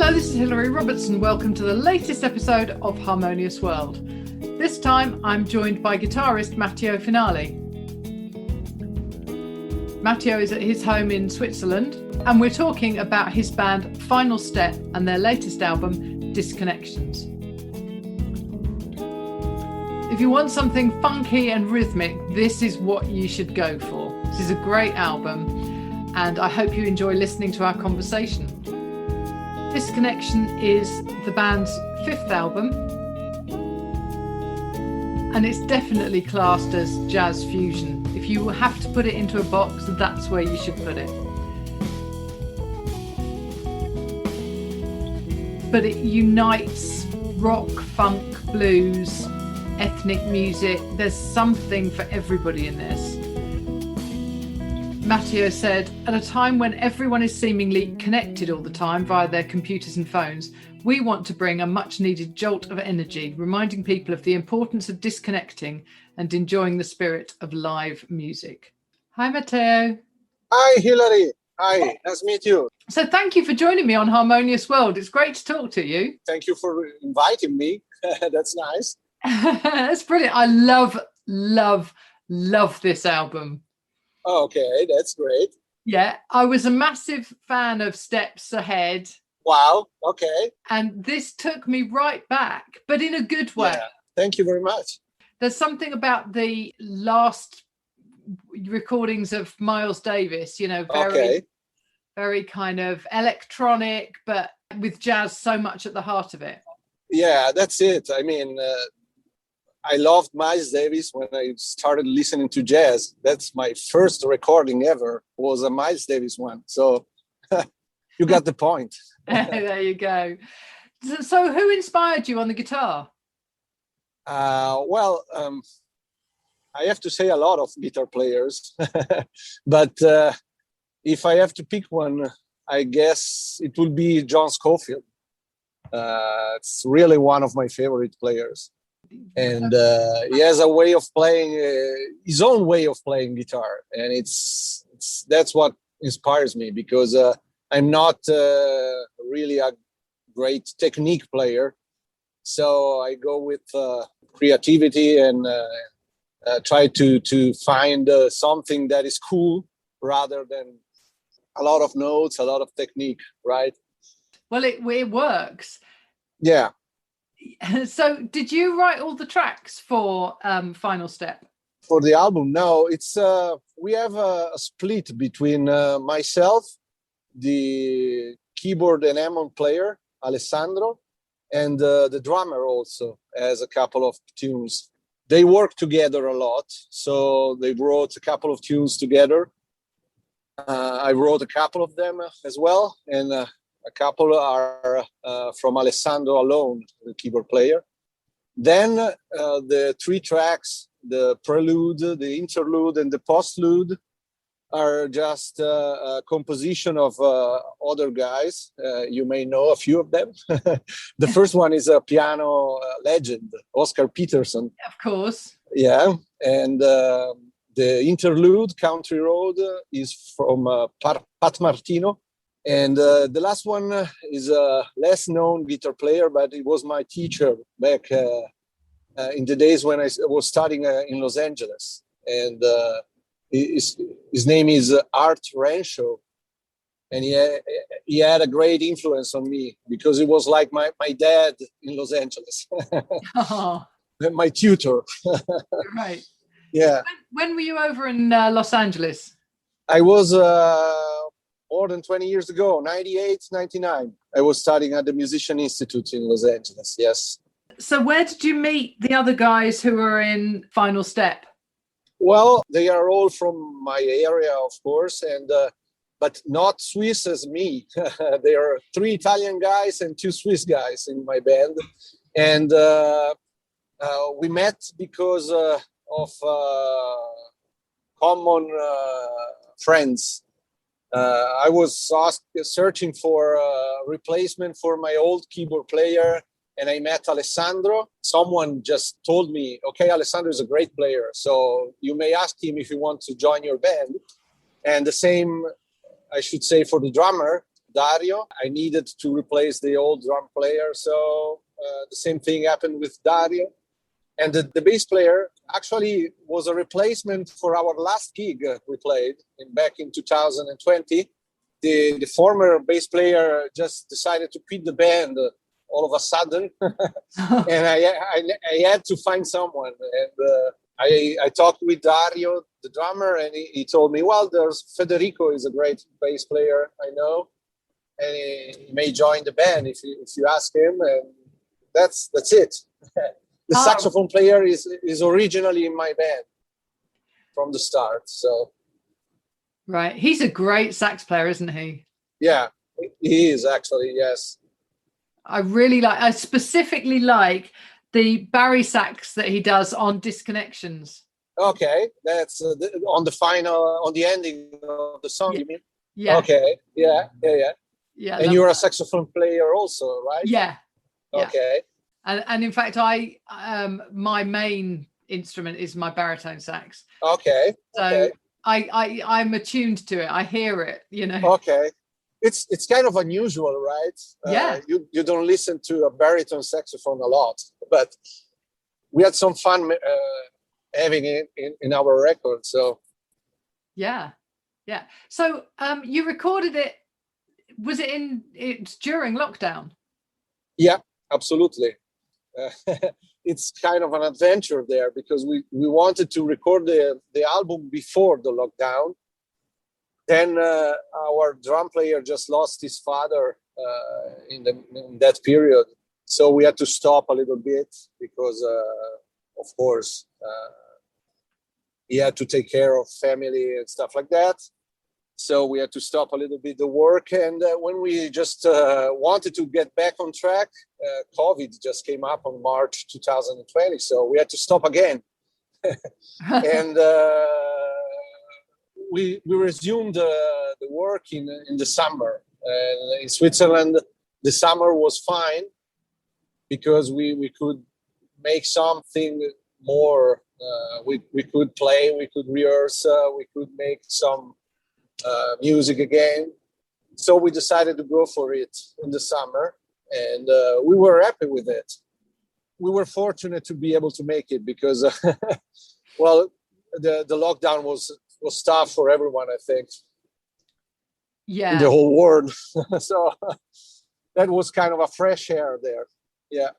Hello, this is Hilary Robertson. Welcome to the latest episode of Harmonious World. This time I'm joined by guitarist Matteo Finali. Matteo is at his home in Switzerland and we're talking about his band Final Step and their latest album, Disconnections. If you want something funky and rhythmic, this is what you should go for. This is a great album and I hope you enjoy listening to our conversation. Disconnection is the band's fifth album and it's definitely classed as jazz fusion. If you have to put it into a box, that's where you should put it. But it unites rock, funk, blues, ethnic music. There's something for everybody in this. Matteo said, at a time when everyone is seemingly connected all the time via their computers and phones, we want to bring a much needed jolt of energy, reminding people of the importance of disconnecting and enjoying the spirit of live music. Hi, Matteo. Hi, Hilary. Hi, nice to meet you. So thank you for joining me on Harmonious World. It's great to talk to you. Thank you for inviting me. That's nice. That's brilliant. I love this album. Okay, that's great. Yeah, I was a massive fan of Steps Ahead. Wow, okay. And this took me right back, but in a good way. Yeah, thank you very much. There's something about the last recordings of Miles Davis, you know, very kind of electronic, but with jazz so much at the heart of it. Yeah, that's it. I mean, I loved Miles Davis when I started listening to jazz. That's my first recording ever, was a Miles Davis one. So you got the point. There you go. So who inspired you on the guitar? I have to say a lot of guitar players. But if I have to pick one, I guess it would be John Scofield. It's really one of my favorite players. And he has a way of playing, his own way of playing guitar, and that's what inspires me, because I'm not really a great technique player, so I go with creativity and try to find something that is cool rather than a lot of notes, a lot of technique, right? Well, it works. Yeah. So did you write all the tracks for Final Step? For the album? No, it's we have a split between myself, the keyboard and Hammond player, Alessandro, and the drummer also has a couple of tunes. They work together a lot, so they wrote a couple of tunes together. I wrote a couple of them as well, and a couple are from Alessandro alone, the keyboard player. Then the three tracks, the prelude, the interlude, and the postlude, are just a composition of other guys. You may know a few of them. The first one is a piano legend, Oscar Peterson. Of course. Yeah, and the interlude, Country Road, is from Pat Martino. And the last one is a less known guitar player, but it was my teacher back in the days when I was studying in Los Angeles. And his name is Art Rancho. And he had a great influence on me, because it was like my dad in Los Angeles. Oh. My tutor. Right. Yeah. When were you over in Los Angeles? I was more than 20 years ago, 98, 99. I was studying at the Musician Institute in Los Angeles, yes. So where did you meet the other guys who were in Final Step? Well, they are all from my area, of course, and but not Swiss as me. There are 3 Italian guys and 2 Swiss guys in my band. And we met because of common friends. I was searching for a replacement for my old keyboard player, and I met Alessandro. Someone just told me, okay, Alessandro is a great player, so you may ask him if he wants to join your band. And the same, I should say, for the drummer. Dario. I needed to replace the old drum player, so the same thing happened with Dario. And the bass player actually was a replacement for our last gig we played back in 2020. The former bass player just decided to quit the band all of a sudden, and I had to find someone. And I talked with Dario, the drummer, and he told me, well, there's Federico is a great bass player I know, and he may join the band if you ask him. And that's it. The saxophone player is originally in my band from the start. So, right, he's a great sax player, isn't he? Yeah, he is actually. Yes, I specifically like the Barry sax that he does on Disconnections. Okay, that's on the ending of the song. Yeah. You mean? Yeah. Okay. Yeah. Yeah. And you're a saxophone player also, right? Yeah. Okay. And in fact, my main instrument is my baritone sax. Okay. So okay. I'm attuned to it. I hear it, Okay. It's kind of unusual, right? Yeah. You don't listen to a baritone saxophone a lot, but we had some fun having it in our record. So yeah. So you recorded it. Was it's during lockdown? Yeah, absolutely. It's kind of an adventure there because we wanted to record the album before the lockdown. Then our drum player just lost his father in that period, so we had to stop a little bit because, of course, he had to take care of family and stuff like that. So we had to stop a little bit the work. And when we just wanted to get back on track, COVID just came up on March 2020. So we had to stop again. And we resumed the work in the summer. And in Switzerland, the summer was fine because we could make something more. We could play, we could rehearse, we could make some music again. So we decided to go for it in the summer, and we were happy with it. We were fortunate to be able to make it because, well, the lockdown was tough for everyone, I think. Yeah. In the whole world. So that was kind of a fresh air there. Yeah.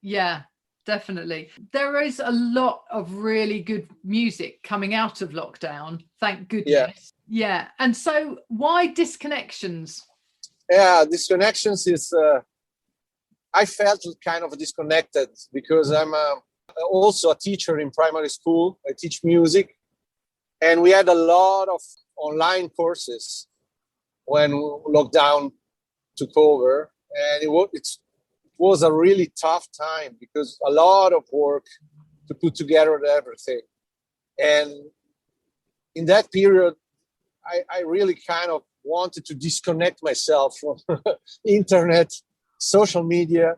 Yeah, definitely. There is a lot of really good music coming out of lockdown. Thank goodness. Yeah. And so why Disconnections? Yeah, Disconnections is, I felt kind of disconnected because I'm also a teacher in primary school. I teach music. And we had a lot of online courses when lockdown took over. And it was a really tough time because a lot of work to put together everything. And in that period, I really kind of wanted to disconnect myself from internet, social media,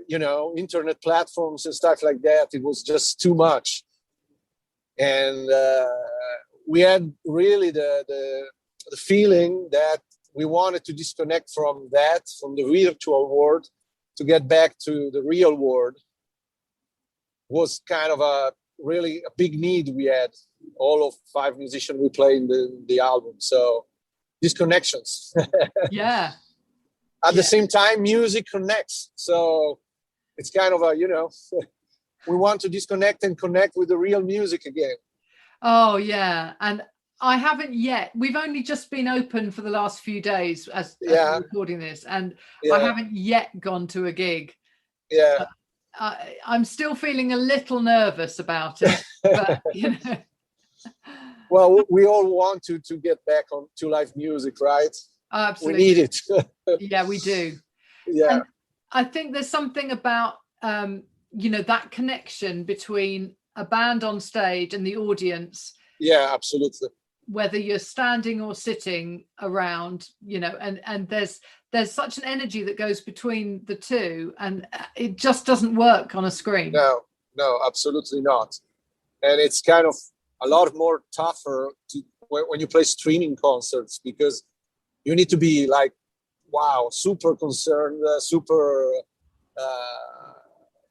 internet platforms and stuff like that. It was just too much. And we had really the feeling that we wanted to disconnect from the virtual world, to get back to the real world. Was kind of a big need we had. All of 5 musicians we play in the album. So Disconnections. Yeah. At the same time, music connects. So it's kind of we want to disconnect and connect with the real music again. Oh, yeah. And I haven't yet. We've only just been open for the last few days as we're recording this. And I haven't yet gone to a gig. Yeah. I'm still feeling a little nervous about it. But, Well, we all want to get back to live music, right? Absolutely. We need it. Yeah, we do. Yeah. And I think there's something about, that connection between a band on stage and the audience. Yeah, absolutely. Whether you're standing or sitting around, and there's such an energy that goes between the two, and it just doesn't work on a screen. No, absolutely not. And it's kind of a lot more tougher when you play streaming concerts because you need to be like wow, super concerned, super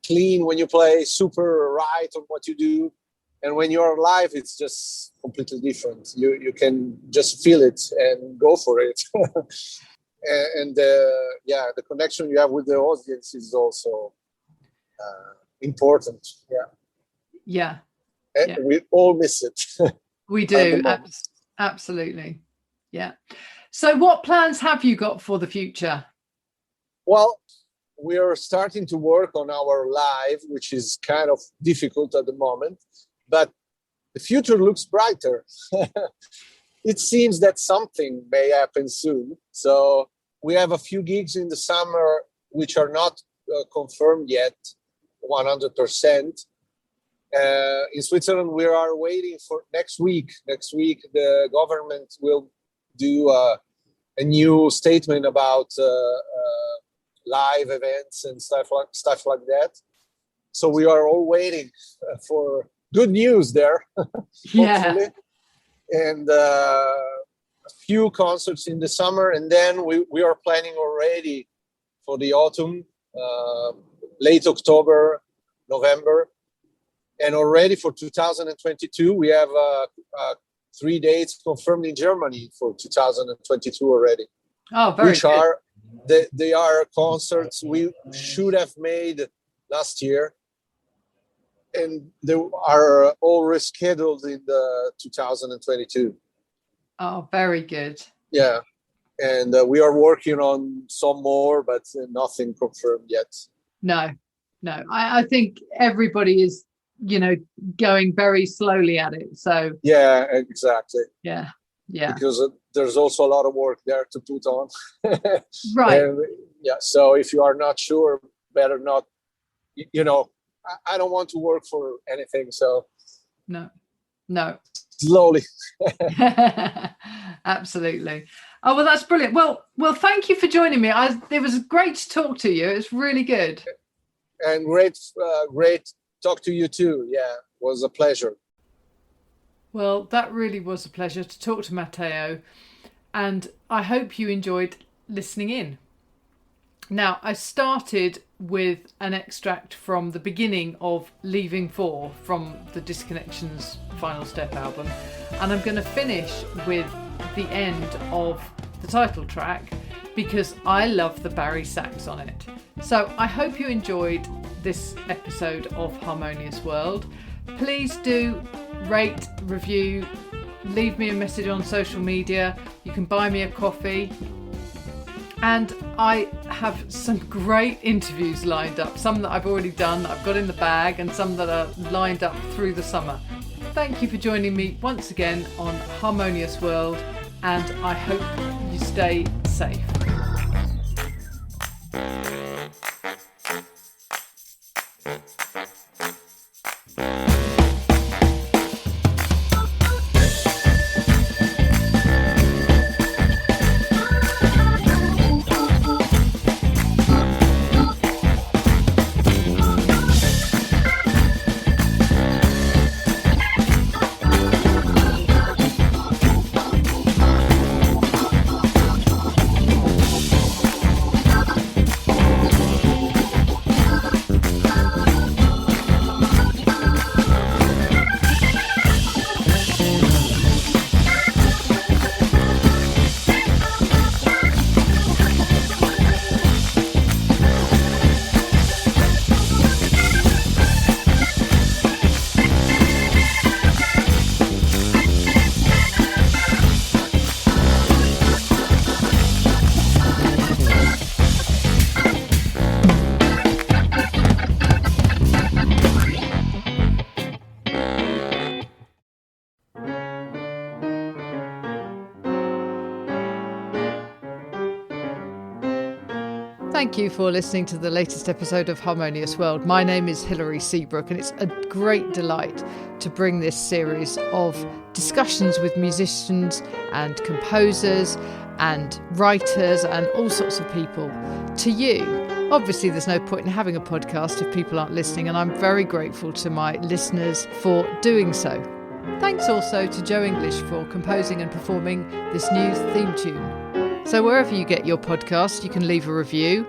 clean when you play, super right on what you do. And when you're live, it's just completely different. You can just feel it and go for it. and the connection you have with the audience is also important. Yeah. We all miss it. We do. Absolutely. Yeah. So what plans have you got for the future? Well, we are starting to work on our live, which is kind of difficult at the moment, but the future looks brighter. It seems that something may happen soon. So we have a few gigs in the summer which are not confirmed yet 100%. In Switzerland, we are waiting for next week. Next week, the government will do a new statement about live events and stuff like that. So we are all waiting for good news there, hopefully. And a few concerts in the summer, and then we are planning already for the autumn, late October, November. And already for 2022, we have 3 dates confirmed in Germany for 2022 already. Oh, very good. They are concerts we should have made last year, and they are all rescheduled in the 2022. Oh, very good. Yeah, and we are working on some more, but nothing confirmed yet. No. I think everybody is, going very slowly at it. So yeah, exactly. Yeah. Because there's also a lot of work there to put on. Right. And, so if you are not sure, better not. I don't want to work for anything. So no. Slowly. Absolutely. Oh, well, that's brilliant. Well, thank you for joining me. It was great to talk to you. It's really good. And great talk to you too. Yeah, it was a pleasure. Well, that really was a pleasure to talk to Matteo, and I hope you enjoyed listening in. Now, I started with an extract from the beginning of Leaving 4 from the Disconnections Final Step album, and I'm going to finish with the end of the title track because I love the Barry sax on it. So I hope you enjoyed this episode of Harmonious World. Please do rate, review, leave me a message on social media. You can buy me a coffee. And I have some great interviews lined up. Some that I've already done, that I've got in the bag, and some that are lined up through the summer. Thank you for joining me once again on Harmonious World, and I hope you stay safe. Thank you for listening to the latest episode of Harmonious World. My name is Hilary Seabrook, and it's a great delight to bring this series of discussions with musicians and composers and writers and all sorts of people to you. Obviously, there's no point in having a podcast if people aren't listening, and I'm very grateful to my listeners for doing so. Thanks also to Joe English for composing and performing this new theme tune. So wherever you get your podcast, you can leave a review.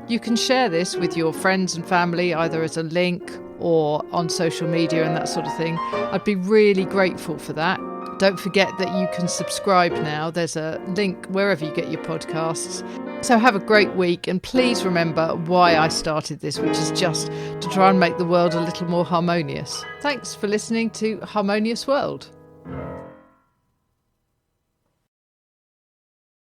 You can share this with your friends and family, either as a link or on social media and that sort of thing. I'd be really grateful for that. Don't forget that you can subscribe now. There's a link wherever you get your podcasts. So have a great week, and please remember why I started this, which is just to try and make the world a little more harmonious. Thanks for listening to Harmonious World.